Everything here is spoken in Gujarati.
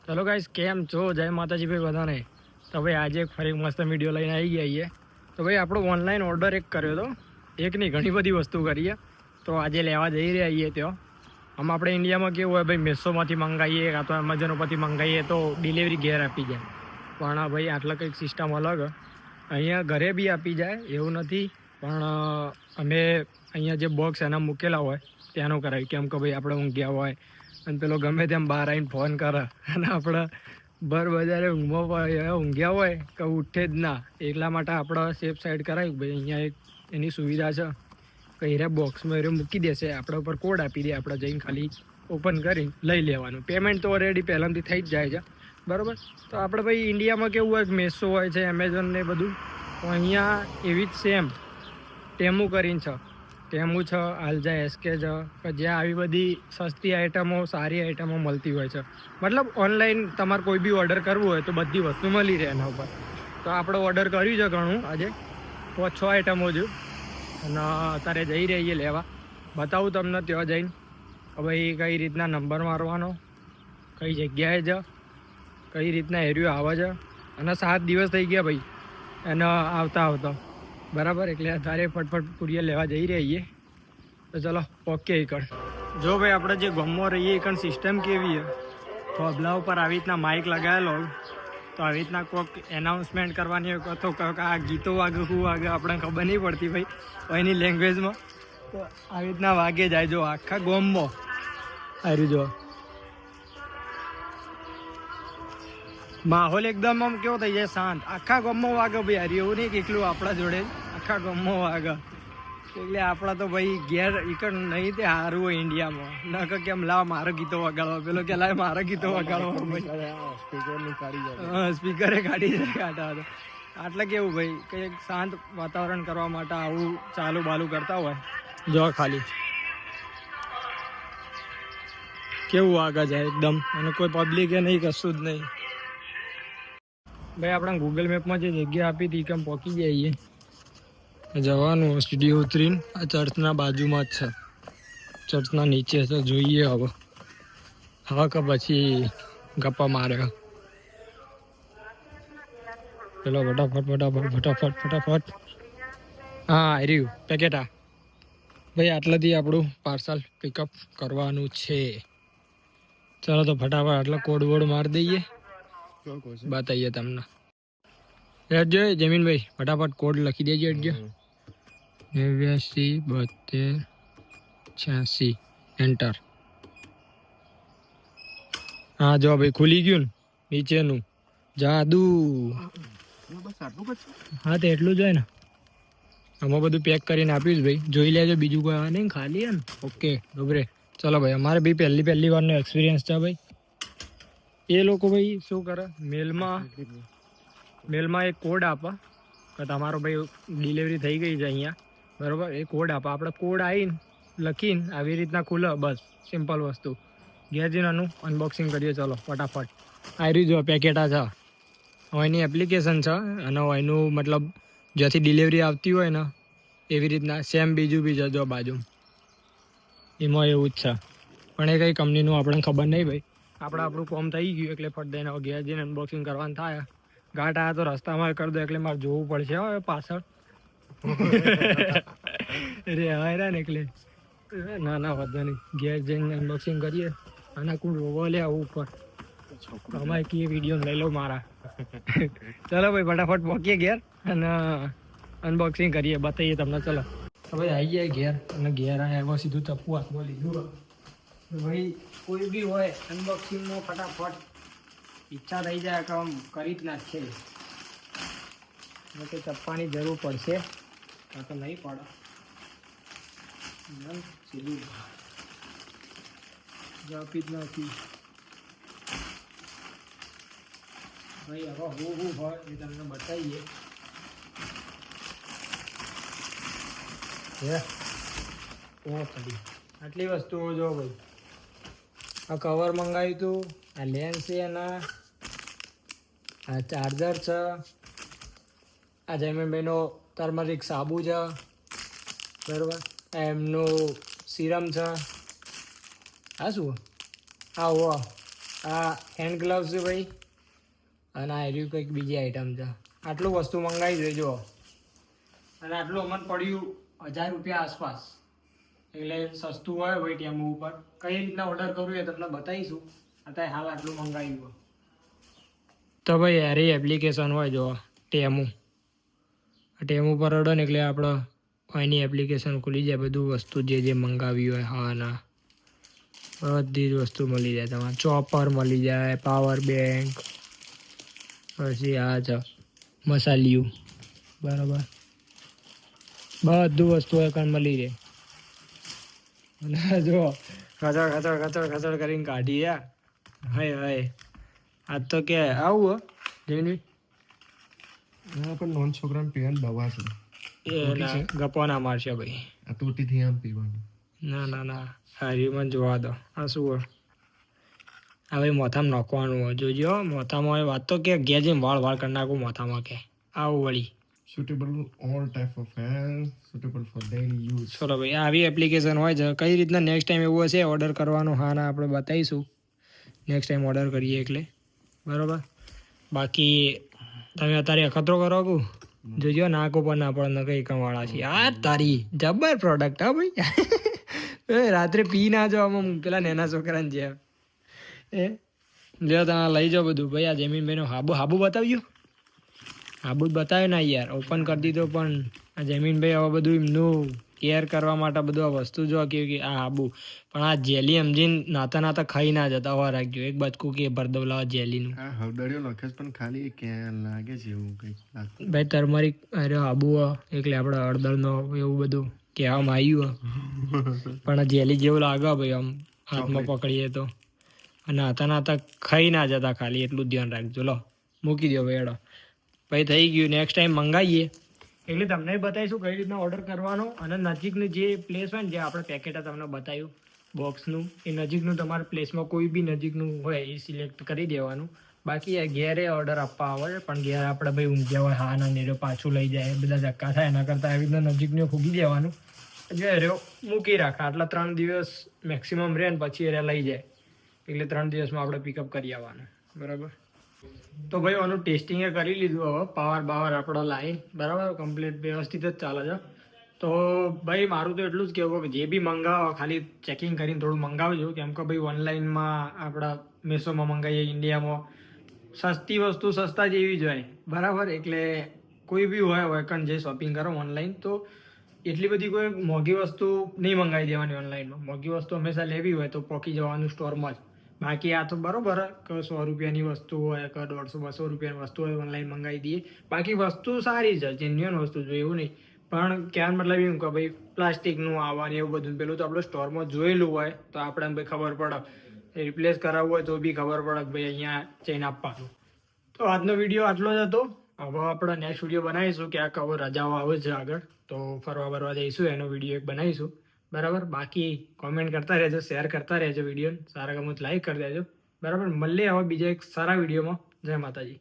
ચલો ગાઈસ, કેમ છો? જય માતાજી ભાઈ બધાને. તો ભાઈ આજે ફરી મસ્ત વિડીયો લઈને આવી ગયા છીએ. તો ભાઈ આપણો ઓનલાઈન ઓર્ડર એક કર્યો હતો, એક નહીં ઘણી બધી વસ્તુ કરીએ. તો આજે લેવા જઈ રહ્યા છીએ ત્યાં. આમ આપણે ઇન્ડિયામાં કેવું હોય ભાઈ, મેસોમાંથી મંગાવીએ કાં તો એમેઝોન ઉપરથી મંગાવીએ તો ડિલિવરી ઘેર આપી જાય. પણ ભાઈ આટલા કંઈક સિસ્ટમ અલગ, અહીંયા ઘરે બી આપી જાય એવું નથી. પણ અમે અહીંયા જે બોક્સ એના મૂકેલા હોય ત્યાંનું કરાવી, કેમ કે ભાઈ આપણે ઊંઘ્યા હોય અને પેલો ગમે તેમ બહાર આવીને ફોન કરે અને આપણે બજારે ઊંઘ્યા હોય કે ઉઠે જ ના, એટલા માટે આપણે સેફ સાઈડ કરાવ્યું ભાઈ અહીંયા એક એની સુવિધા છે કે હીરા બોક્સમાં એ મૂકી દેશે, આપણા ઉપર કોડ આપી દે, આપણે જઈને ખાલી ઓપન કરીને લઈ લેવાનું. પેમેન્ટ તો ઓલરેડી પહેલાંથી થઈ જ જાય છે, બરાબર. તો આપણે ભાઈ ઇન્ડિયામાં કેવું હોય, મેસો હોય છે, એમેઝોન ને બધું, તો અહીંયા એવી જ સેમ ટેમુ કરીને છે. ટેમુ છે, આલજા એસકે છે, કે જ્યાં આવી બધી સસ્તી આઇટમો, સારી આઇટમો મળતી હોય છે. મતલબ ઓનલાઈન તમારે કોઈ બી ઓર્ડર કરવું હોય તો બધી વસ્તુ મળી રહે એના ઉપર. તો આપણે ઓર્ડર કર્યું છે ઘણું આજે, 5-6 આઇટમો જો, અને અત્યારે જઈ રહીએ લેવા. બતાવું તમને ત્યાં જઈને કે ભાઈ કઈ રીતના નંબર મારવાનો, કઈ જગ્યાએ છે, કઈ રીતના એરિયો આવે છે. અને 7 દિવસ થઈ ગયા ભાઈ એને આવતા બરાબર, એટલે અત્યારે ફટફટ કુરિયર લેવા જઈ રહીએ. તો ચલો ઓકે. એકણ જો ભાઈ આપણે જે ગામમાં રહીએ એકણ સિસ્ટમ કેવી છે, થોભલા ઉપર આવી રીતના માઇક લગાવેલો, તો આવી રીતના કોઈક એનાઉન્સમેન્ટ કરવાની હોય તો આ ગીતો વાગે શું વાગે આપણે ખબર નહીં પડતી ભાઈ એની લેંગ્વેજમાં. તો આવી રીતના વાગે જાય જો આખા ગામમાં. હારું જો માહોલ એકદમ આમ કેવો થઈ જાય શાંત, આખા ગામમાં વાગે ભાઈ. હારી એવું નહીં કે એકલું આપણા જોડે, આખા ગામમાં વાગે. એટલે આપણા તો ભાઈ ઘેર એકણ નહીં તે સારું હોય ઇન્ડિયામાં, ના કે કેમ લાવ મારા ગીતો વગાડવા, પેલો કે લાવ મારા ગીતો વગાડવા ભાઈ, સ્પીકરે કાઢી કાઢા હતા. આટલે કેવું ભાઈ કંઈક શાંત વાતાવરણ કરવા માટે આવું ચાલુ બાલુ કરતા હોય. જો ખાલી કેવું આગળ જાય એકદમ, અને કોઈ પબ્લિક એ નહીં, કશું જ નહીં ભાઈ. આપણા ગૂગલ મેપમાં જે જગ્યા આપી હતી કેમ પહોંચી જઈએ, જવાનું સ્ટુડિયો ઉતરીને આ ચર્ચના બાજુમાં જ છે, ચર્ચના નીચે છે. જોઈએ હવે કે પછી ગપ્પા મારે. ચલો ફટાફટ. હા રહ્યું પેકેટા ભાઈ, આટલાથી આપણું પાર્સલ પિકઅપ કરવાનું છે. ચાલો તો ફટાફટ આટલા કોડ વોડ મારી દઈએ, બતાવીએ તમને. રેડજો જમીનભાઈ, ફટાફટ કોડ લખી દેજો. રેડજો 89 72 86 એન્ટર. હા જો ભાઈ ખુલી ગયું ને નીચેનું, જાદુ. હા તો એટલું જ હોય ને, આમાં બધું પેક કરીને આપ્યું ભાઈ, જોઈ લેજો. બીજું કોઈ આવે નહીં, ખાલી હે ને. ઓકે ગભરે. ચલો ભાઈ, અમારે બી પહેલી વારનો એક્સપિરિયન્સ છે ભાઈ. એ લોકો ભાઈ શું કરે, મેલમાં એક કોડ આપે કે તમારો ભાઈ ડિલિવરી થઈ ગઈ છે અહીંયા, બરાબર. એ કોડ આપે, આપણે કોડ આવીને લખીને આવી રીતના ખુલે, બસ સિમ્પલ વસ્તુ. ઘેર જઈને આનું અનબોક્સિંગ કરીએ. ચલો ફટાફટ. આવી જો પેકેટા છે, એની એપ્લિકેશન છે, અને એનું મતલબ જ્યાંથી ડિલિવરી આવતી હોય ને એવી રીતના સેમ બીજું બી છે જો બાજુ, એમાં એવું જ છે. પણ એ કઈ કંપનીનું આપણને ખબર નહીં ભાઈ. આપણું કોમ થઈ ગયું એટલે ફટ દઈને ઘેર જઈને અનબોક્સિંગ કરવાનું થાય. ઘાટ આવ્યા તો રસ્તામાં કરી દો, એટલે મારે જોવું પડશે હવે પાછળ. રે હવે ને એટલે ના વધો નહીં, ઘેર જઈને અનબોક્સિંગ કરીએ. અને કોણ રોવો લે આવું ઉપર અમારે કી વિડીયો લઈ લો મારા. ચલો ભાઈ ફટાફટ પહોંચીએ ઘેર અને અનબોક્સિંગ કરીએ, બતાવીએ તમને. ચલો ભાઈ આવી જાય ઘેર, અને ઘેર આવ્યા એમાં સીધું ચપ્પુ હાથમાં લીધું. ભાઈ કોઈ બી હોય અનબોક્સિંગમાં ફટાફટ ઈચ્છા થઈ જાય કે આમ કરી જ નાખીએ. તો ચપ્પાની જરૂર પડશે, તો નહીં પડે. સીધું આપી જ નથી ભાઈ. હવે હું હોય એ તમને બતાવીએ. આટલી વસ્તુઓ જો ભાઈ, આ કવર મંગાવ્યું હતું, આ લેન્સ છે એના, આ ચાર્જર છે, આ જયમીનભાઈનો ટર્મરિક સાબુ છે, બરાબર. આ એમનું સિરમ છે. આ શું? આ આ હેન્ડ ગ્લવ્સ છે ભાઈ, અને આ રહ્યું કંઈક બીજી આઈટમ છે. આટલું વસ્તુ મંગાવી દેજો. અને આટલું અમને પડ્યું 1000 રૂપિયા આસપાસ, એટલે સસ્તું હોય ભાઈ ટેમો ઉપર. કઈ રીતના ઓર્ડર કરવું એ તમને બતાવીશું. અત્યારે હાલ આટલું મંગાવ્યું. તો ભાઈ યાર એપ્લિકેશન હોય જો ટેમો પર ઓર્ડર ને એટલે આપણે એની એપ્લિકેશન ખુલી જાય, બધું વસ્તુ જે મંગાવી હોય હા ના બધી જ વસ્તુ મળી જાય. તમારે ચોપર મળી જાય, પાવર બેંક, પછી આ છે મસાલિયું, બરાબર બધું વસ્તુ કાન મળી રહે. અને જો ખચડ કરીને કાઢી યા હાય હાય. આજ તો કે આવું જઈને પણ નોન છોકરાને પીવાની દવા છે એ ગપ્પા ના મારશે ભાઈ. આ તૂટીથી આમ પીવાનું. ના હારી મને જોવા દો. આ શું હોય આ ભાઈ મોથામાં નાખવાનું હોય. જોજો મોથામાં હોય વાત તો કે ગયા જઈને વાળ કરી નાખું મોથામાં કે આવું વળી. Suitable all type of hair, suitable four daily use. ચલો ભાઈ આવી એપ્લિકેશન હોય છે. કઈ રીતના નેક્સ્ટ ટાઈમ એવું હશે ઓર્ડર કરવાનું હા ના આપણે બતાવીશું નેક્સ્ટ ટાઈમ ઓર્ડર કરીએ એટલે, બરાબર. બાકી તમે અત્યારે અખતરો કરો કું જોજો નાકો પર ના પડે કંઈ કમાળા છે. આ તારી જબર પ્રોડક્ટ હા ભાઈ. રાત્રે પી ના જાઓ આમ પેલા નાના છોકરાને જેમ. જો તમે લઈ જાઓ બધું ભાઈ. આ જમીનભાઈનો હાબુ બતાવ્યો, હાબુ જ બતાવ્યો ને યાર. ઓપન કરી દીધો પણ આ જમીનભાઈ હવે બધું એમનું કેર કરવા માટે બધું આ વસ્તુ જો કે આ હાબુ પણ આ જેલી સમજીને નાતા ખાઈ ના જતા હોવા રાખજો. એક બચકું કે ભર દો લાવા જેલીનું. હા હળદળિયો લખે પણ ખાલી કે લાગે છે એવું કંઈક ભાઈ ટર્મરિક અરે હાબુ એટલે આપણે હળદરનો એવું બધું કહેવામાં આવ્યું પણ આ જેલી જેવું લાગે ભાઈ આમ હાથમાં પકડીએ તો. અને નાતા ખાઈ ના જતા ખાલી એટલું ધ્યાન રાખજો. લો મૂકી દો ભાઈ. એડો ભાઈ થઈ ગયું. નેક્સ્ટ ટાઈમ મંગાવીએ એટલે તમને બતાવીશું કઈ રીતના ઓર્ડર કરવાનો. અને નજીકનું જે પ્લેસ હોય ને જે આપણે પેકેટ તમને બતાવ્યું બોક્સનું એ નજીકનું તમારા પ્લેસમાં કોઈ બી નજીકનું હોય એ સિલેક્ટ કરી દેવાનું. બાકી ઘેરે ઓર્ડર આપવા આવે પણ ઘેર આપણે ભાઈ ઊંઘ્યા હોય હા ના નેરો પાછું લઈ જાય બધા ધક્કા થાય એના કરતાં આવી રીતના નજીકનું ફૂગી દેવાનું. જે રહ્યો મૂકી રાખા આટલા 3 દિવસ મેક્સિમમ રહે ને પછી એ લઈ જાય એટલે 3 દિવસમાં આપણે પિકઅપ કરી આવવાનું, બરાબર. તો ભાઈ આનું ટેસ્ટિંગ એ કરી લીધું. હવે પાવર આપણો લાઈન બરાબર કમ્પ્લીટ વ્યવસ્થિત જ ચાલે છે. તો ભાઈ મારું તો એટલું જ કહેવું કે જે બી મંગાવો ખાલી ચેકિંગ કરીને થોડું મંગાવજો. કેમ કે ભાઈ ઓનલાઈનમાં આપણા મેસોમાં મંગાવીએ ઇન્ડિયામાં સસ્તી વસ્તુ સસ્તા જેવી જ હોય, બરાબર. એટલે કોઈ બી હોય કણ જે શોપિંગ કરો ઓનલાઈન તો એટલી બધી કોઈ મોંઘી વસ્તુ નહીં મંગાવી દેવાની ઓનલાઈનમાં. મોંઘી વસ્તુ હંમેશા લેવી હોય તો પોકી જવાનું સ્ટોરમાં જ. બાકી આ તો બરાબર કે 100 રૂપિયાની વસ્તુ હોય કે 150-200 રૂપિયાની વસ્તુ હોય ઓનલાઈન મંગાવી દઈએ. બાકી વસ્તુ સારી છે, જેન્યુઅન વસ્તુ જોઈએ એવું નહીં. પણ ક્યાં મતલબ એમ કે ભાઈ પ્લાસ્ટિકનું આવવાનું એવું બધું પેલું તો આપણે સ્ટોરમાં જોયેલું હોય તો આપણે ભાઈ ખબર પડે. રિપ્લેસ કરાવવું હોય તો બી ખબર પડે કે ભાઈ અહીંયા ચેન આપવાનું. તો આજનો વિડીયો આટલો જ હતો. હવે આપણે નેક્સ્ટ વિડીયો બનાવીશું કે આ કવર રજાઓ આવે છે આગળ તો ફરવા જઈશું એનો વિડીયો એક બનાવીશું, બરાબર. બાકી કોમેન્ટ કરતા રહેજો, શેર કરતા રહેજો વિડીયો. સારા ગમત લાઈક કરી દેજો, બરાબર. મળીએ હવે બીજા એક સારા વિડીયોમાં. જય માતાજી.